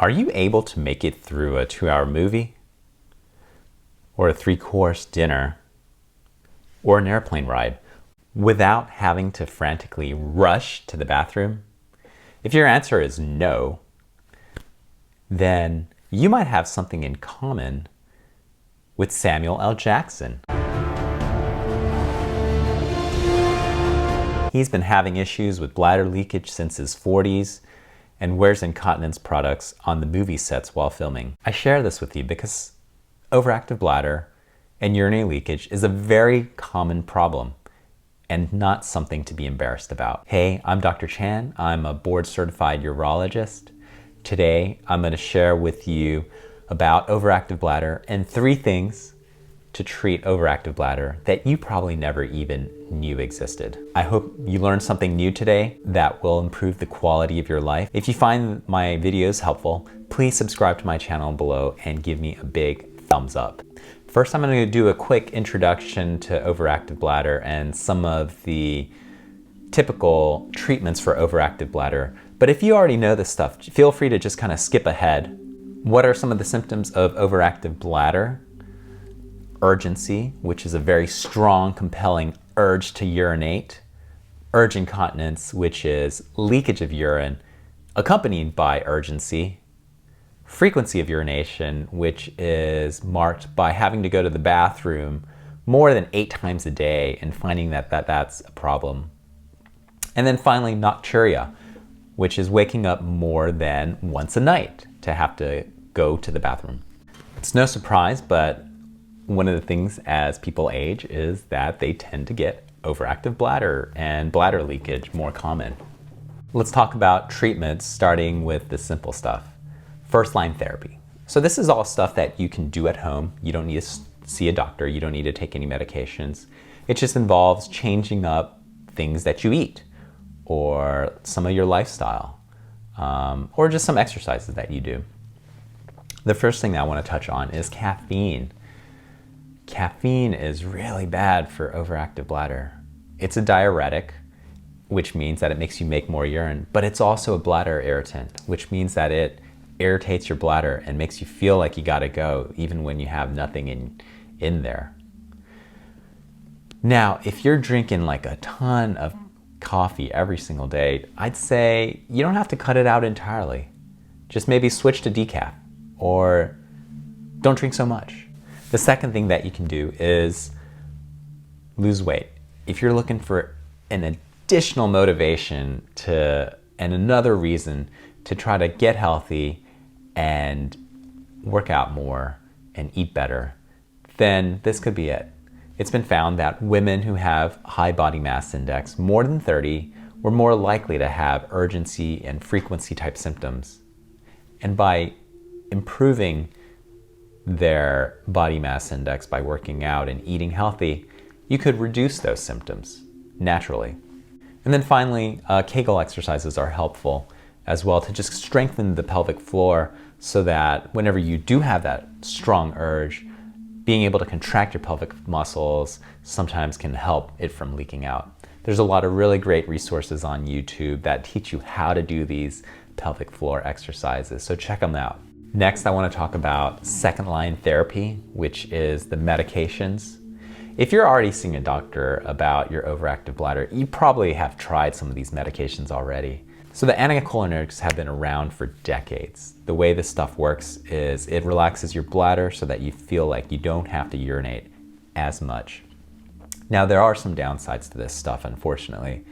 Are you able to make it through a 2-hour movie, or a 3-course dinner, or an airplane ride without having to frantically rush to the bathroom? If your answer is no, then you might have something in common with Samuel L. Jackson. He's been having issues with bladder leakage since his 40s and wears incontinence products on the movie sets while filming. I share this with you because overactive bladder and urinary leakage is a very common problem and not something to be embarrassed about. Hey, I'm Dr. Chan. I'm a board-certified urologist. Today, I'm going to share with you about overactive bladder and 3 things to treat overactive bladder that you probably never even knew existed. I hope you learned something new today that will improve the quality of your life. If you find my videos helpful, please subscribe to my channel below and give me a big thumbs up. First, I'm going to do a quick introduction to overactive bladder and some of the typical treatments for overactive bladder. But if you already know this stuff, feel free to just kind of skip ahead. What are some of the symptoms of overactive bladder? Urgency, which is a very strong, compelling urge to urinate. Urge incontinence, which is leakage of urine accompanied by urgency. Frequency of urination, which is marked by having to go to the bathroom more than 8 times a day and finding that that's a problem. And then finally, nocturia, which is waking up more than once a night to have to go to the bathroom. It's no surprise, but one of the things as people age is that they tend to get overactive bladder and bladder leakage more common. Let's talk about treatments, starting with the simple stuff. First-line therapy. So this is all stuff that you can do at home. You don't need to see a doctor. You don't need to take any medications. It just involves changing up things that you eat, or some of your lifestyle, or just some exercises that you do. The first thing that I want to touch on is caffeine. Caffeine is really bad for overactive bladder. It's a diuretic, which means that it makes you make more urine, but it's also a bladder irritant, which means that it irritates your bladder and makes you feel like you gotta go even when you have nothing in there. Now, if you're drinking like a ton of coffee every single day, I'd say you don't have to cut it out entirely. Just maybe switch to decaf, or don't drink so much. The second thing that you can do is lose weight. If you're looking for an additional motivation and another reason to try to get healthy and work out more and eat better, then this could be it. It's been found that women who have high body mass index, more than 30, were more likely to have urgency and frequency type symptoms. And by improving their body mass index by working out and eating healthy, you could reduce those symptoms naturally. And then finally, Kegel exercises are helpful as well to just strengthen the pelvic floor so that whenever you do have that strong urge, being able to contract your pelvic muscles sometimes can help it from leaking out. There's a lot of really great resources on YouTube that teach you how to do these pelvic floor exercises, so check them out. Next, I want to talk about second-line therapy, which is the medications. If you're already seeing a doctor about your overactive bladder, you probably have tried some of these medications already. So the anticholinergics have been around for decades. The way this stuff works is it relaxes your bladder so that you feel like you don't have to urinate as much. Now, there are some downsides to this stuff, unfortunately.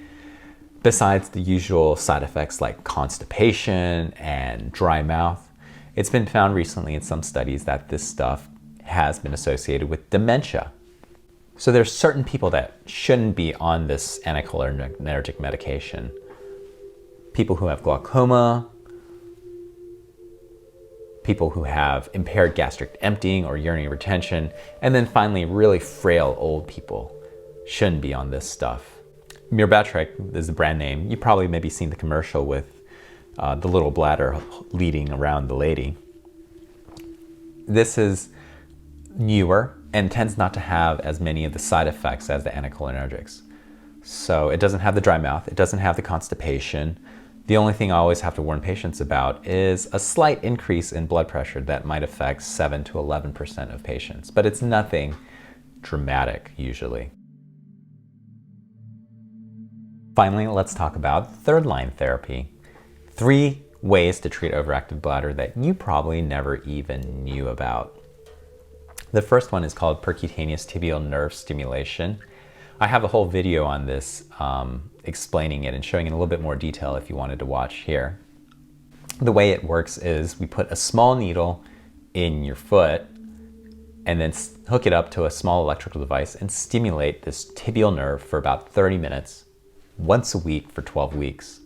Besides the usual side effects like constipation and dry mouth, it's been found recently in some studies that this stuff has been associated with dementia. So there's certain people that shouldn't be on this anticholinergic medication. People who have glaucoma, people who have impaired gastric emptying or urinary retention, and then finally really frail old people shouldn't be on this stuff. Myrbetriq is the brand name. You probably maybe seen the commercial with the little bladder leading around the lady. This is newer and tends not to have as many of the side effects as the anticholinergics. So it doesn't have the dry mouth, it doesn't have the constipation, The only thing I always have to warn patients about is a slight increase in blood pressure that might affect 7 to 11% of patients, but it's nothing dramatic usually. Finally, let's talk about third-line therapy. 3 ways to treat overactive bladder that you probably never even knew about. The first one is called percutaneous tibial nerve stimulation. I have a whole video on this explaining it and showing in a little bit more detail if you wanted to watch here. The way it works is we put a small needle in your foot and then hook it up to a small electrical device and stimulate this tibial nerve for about 30 minutes, once a week for 12 weeks.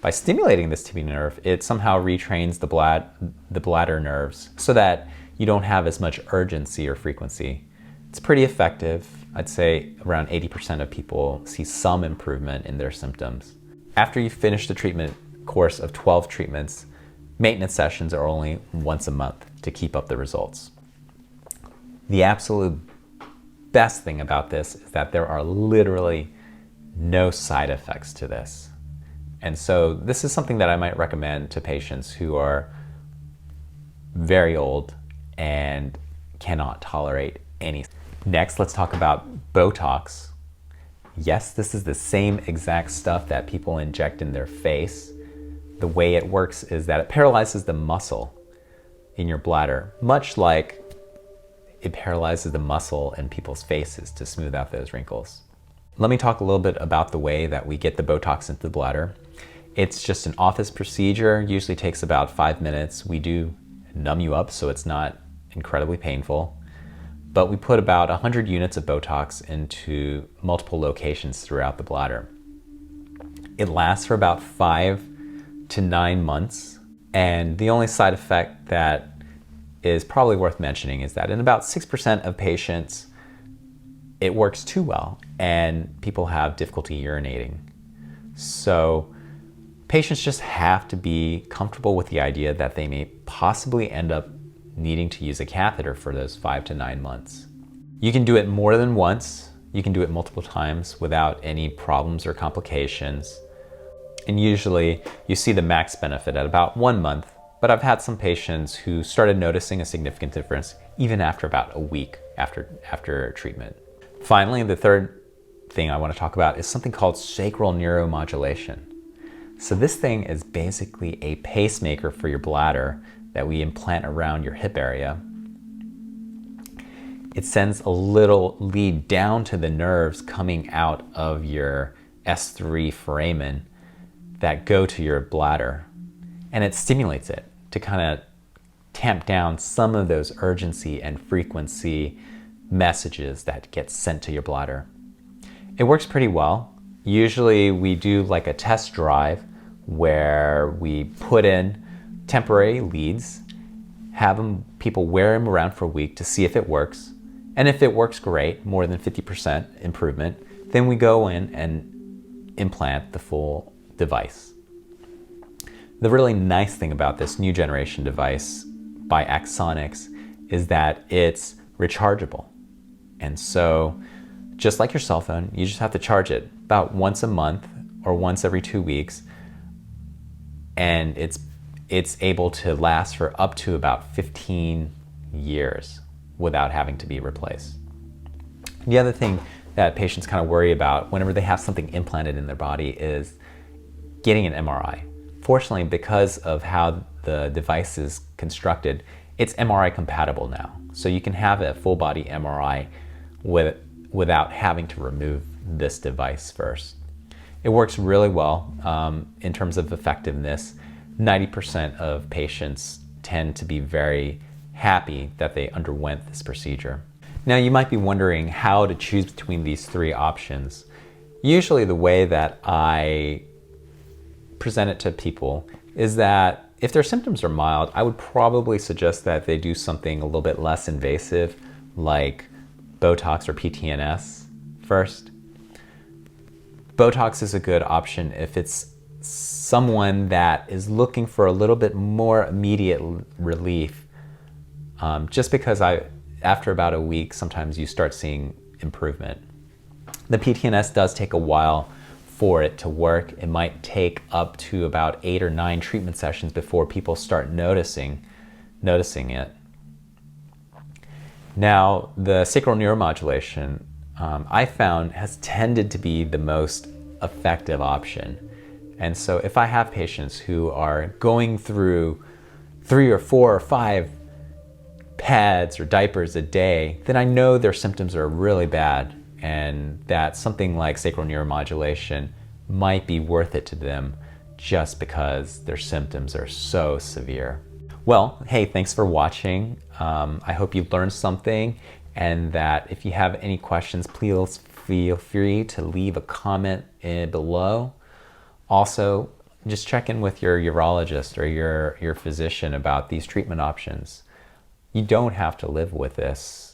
By stimulating this tibial nerve, it somehow retrains the bladder nerves so that you don't have as much urgency or frequency. It's pretty effective. I'd say around 80% of people see some improvement in their symptoms. After you finish the treatment course of 12 treatments, maintenance sessions are only once a month to keep up the results. The absolute best thing about this is that there are literally no side effects to this. And so this is something that I might recommend to patients who are very old and cannot tolerate any. Next, let's talk about Botox. Yes, this is the same exact stuff that people inject in their face. The way it works is that it paralyzes the muscle in your bladder, much like it paralyzes the muscle in people's faces to smooth out those wrinkles. Let me talk a little bit about the way that we get the Botox into the bladder. It's just an office procedure, usually takes about 5 minutes. We do numb you up so it's not incredibly painful. But we put about 100 units of Botox into multiple locations throughout the bladder. It lasts for about 5 to 9 months. And the only side effect that is probably worth mentioning is that in about 6% of patients, it works too well and people have difficulty urinating. So patients just have to be comfortable with the idea that they may possibly end up needing to use a catheter for those 5 to 9 months. You can do it more than once. You can do it multiple times without any problems or complications. And usually you see the max benefit at about 1 month, but I've had some patients who started noticing a significant difference even after about a week after treatment. Finally, the third thing I want to talk about is something called Sacral Neuromodulation. So this thing is basically a pacemaker for your bladder that we implant around your hip area. It sends a little lead down to the nerves coming out of your S3 foramen that go to your bladder, and it stimulates it to kind of tamp down some of those urgency and frequency messages that get sent to your bladder. It works pretty well. Usually we do like a test drive where we put in temporary leads, have people wear them around for a week to see if it works. And if it works great, more than 50% improvement, then we go in and implant the full device. The really nice thing about this new generation device by Axonics is that it's rechargeable. And so just like your cell phone, you just have to charge it about once a month or once every 2 weeks. And it's able to last for up to about 15 years without having to be replaced. The other thing that patients kind of worry about whenever they have something implanted in their body is getting an MRI. Fortunately, because of how the device is constructed, it's MRI compatible now. So you can have a full body MRI without having to remove this device first. It works really well in terms of effectiveness. 90% of patients tend to be very happy that they underwent this procedure. Now you might be wondering how to choose between these 3 options. Usually the way that I present it to people is that if their symptoms are mild, I would probably suggest that they do something a little bit less invasive like Botox or PTNS first. Botox is a good option if it's someone that is looking for a little bit more immediate relief. Just because after about a week, sometimes you start seeing improvement. The PTNS does take a while for it to work. It might take up to about 8 or 9 treatment sessions before people start noticing it. Now, the sacral neuromodulation, I found, has tended to be the most effective option. And so if I have patients who are going through 3 or 4 or 5 pads or diapers a day, then I know their symptoms are really bad and that something like sacral neuromodulation might be worth it to them just because their symptoms are so severe. Well, hey, thanks for watching. I hope you learned something, and that if you have any questions, please feel free to leave a comment below. Also, just check in with your urologist or your physician about these treatment options. You don't have to live with this.